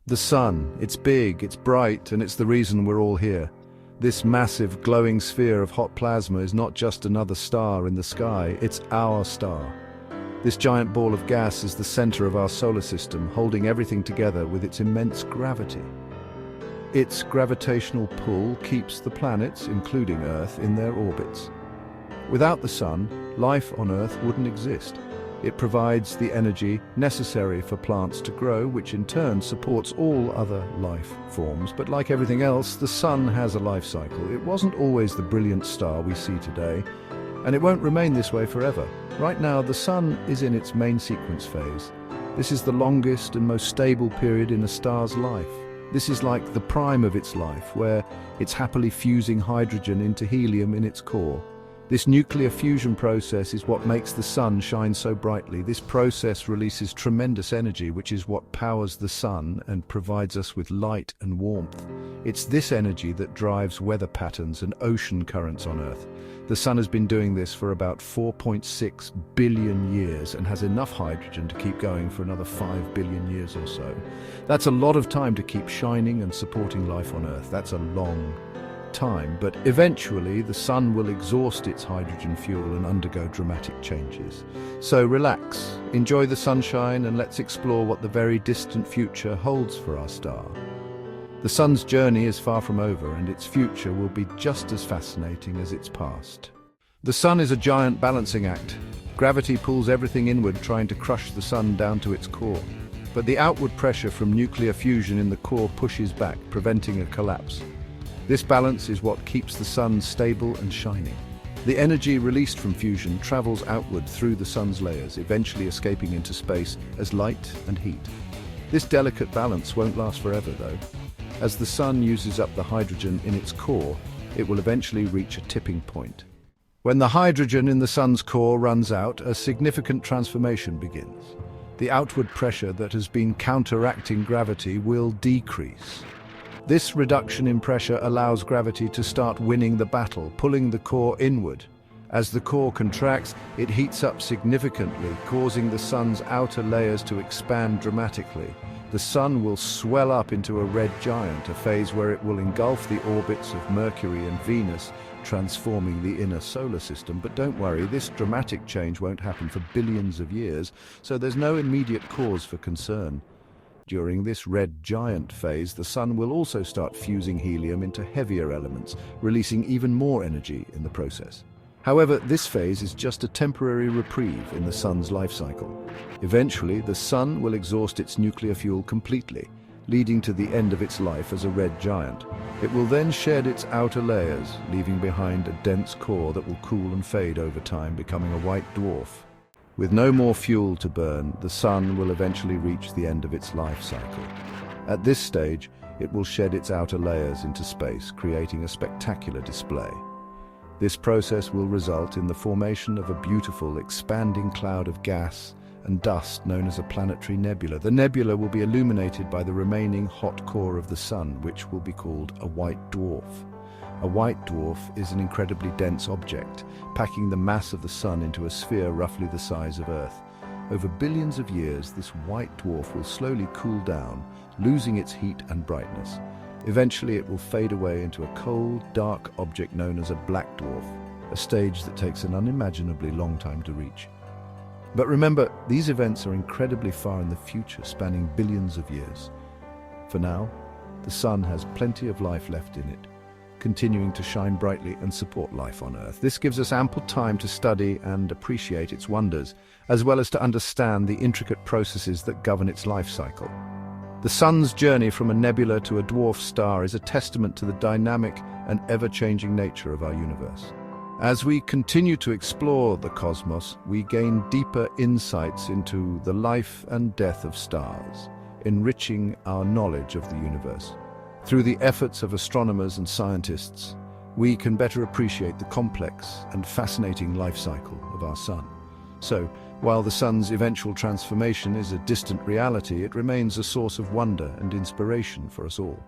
The sun, it's big, it's bright, and it's the reason we're all here. This massive, glowing sphere of hot plasma is not just another star in the sky, it's our star. This giant ball of gas is the center of our solar system, holding everything together with its immense gravity. Its gravitational pull keeps the planets, including Earth, in their orbits. Without the sun, life on Earth wouldn't exist. It provides the energy necessary for plants to grow, which in turn supports all other life forms. But like everything else, the sun has a life cycle. It wasn't always the brilliant star we see today, and it won't remain this way forever. Right now, the sun is in its main sequence phase. This is the longest and most stable period in a star's life. This is like the prime of its life, where it's happily fusing hydrogen into helium in its core. This nuclear fusion process is what makes the sun shine so brightly. This process releases tremendous energy, which is what powers the sun and provides us with light and warmth. It's this energy that drives weather patterns and ocean currents on Earth. The sun has been doing this for about 4.6 billion years and has enough hydrogen to keep going for another 5 billion years or so. That's a lot of time to keep shining and supporting life on Earth. That's a long time, but eventually the sun will exhaust its hydrogen fuel and undergo dramatic changes. So relax, enjoy the sunshine, and let's explore what the very distant future holds for our star. The sun's journey is far from over, and its future will be just as fascinating as its past. The sun is a giant balancing act. Gravity pulls everything inward, trying to crush the sun down to its core. But the outward pressure from nuclear fusion in the core pushes back, preventing a collapse. This balance is what keeps the sun stable and shining. The energy released from fusion travels outward through the sun's layers, eventually escaping into space as light and heat. This delicate balance won't last forever, though. As the sun uses up the hydrogen in its core, it will eventually reach a tipping point. When the hydrogen in the sun's core runs out, a significant transformation begins. The outward pressure that has been counteracting gravity will decrease. This reduction in pressure allows gravity to start winning the battle, pulling the core inward. As the core contracts, it heats up significantly, causing the sun's outer layers to expand dramatically. The sun will swell up into a red giant, a phase where it will engulf the orbits of Mercury and Venus, transforming the inner solar system. But don't worry, this dramatic change won't happen for billions of years, so there's no immediate cause for concern. During this red giant phase, the sun will also start fusing helium into heavier elements, releasing even more energy in the process. However, this phase is just a temporary reprieve in the sun's life cycle. Eventually, the sun will exhaust its nuclear fuel completely, leading to the end of its life as a red giant. It will then shed its outer layers, leaving behind a dense core that will cool and fade over time, becoming a white dwarf. With no more fuel to burn, the sun will eventually reach the end of its life cycle. At this stage, it will shed its outer layers into space, creating a spectacular display. This process will result in the formation of a beautiful, expanding cloud of gas and dust known as a planetary nebula. The nebula will be illuminated by the remaining hot core of the sun, which will be called a white dwarf. A white dwarf is an incredibly dense object, packing the mass of the sun into a sphere roughly the size of Earth. Over billions of years, this white dwarf will slowly cool down, losing its heat and brightness. Eventually, it will fade away into a cold, dark object known as a black dwarf, a stage that takes an unimaginably long time to reach. But remember, these events are incredibly far in the future, spanning billions of years. For now, the sun has plenty of life left in it, continuing to shine brightly and support life on Earth. This gives us ample time to study and appreciate its wonders, as well as to understand the intricate processes that govern its life cycle. The sun's journey from a nebula to a dwarf star is a testament to the dynamic and ever-changing nature of our universe. As we continue to explore the cosmos, we gain deeper insights into the life and death of stars, enriching our knowledge of the universe. Through the efforts of astronomers and scientists, we can better appreciate the complex and fascinating life cycle of our sun. So, while the sun's eventual transformation is a distant reality, it remains a source of wonder and inspiration for us all.